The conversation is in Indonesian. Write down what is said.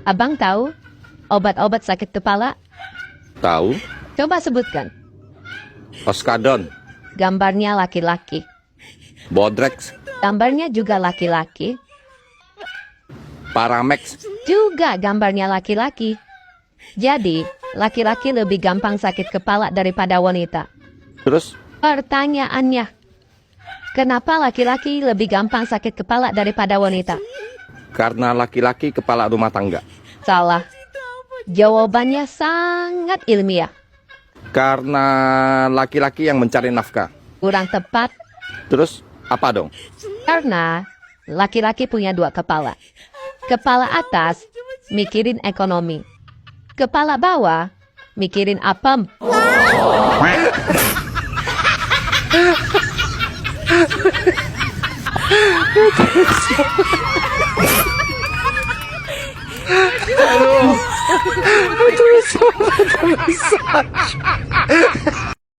Abang tahu obat-obat sakit kepala? Tahu? Coba sebutkan. Oskadon, Gambarnya laki-laki. Bodrex, Gambarnya juga laki-laki. Paramex, Juga gambarnya laki-laki. Jadi, laki-laki lebih gampang sakit kepala daripada wanita. terus Pertanyaannya, kenapa laki-laki lebih gampang sakit kepala daripada wanita? karena laki-laki kepala rumah tangga. Salah. Jawabannya sangat ilmiah. Karena laki-laki yang mencari nafkah. Kurang tepat Terus apa dong? karena laki-laki punya dua kepala. Kepala atas mikirin ekonomi. Kepala bawah mikirin apem. Aduh, itu bisa.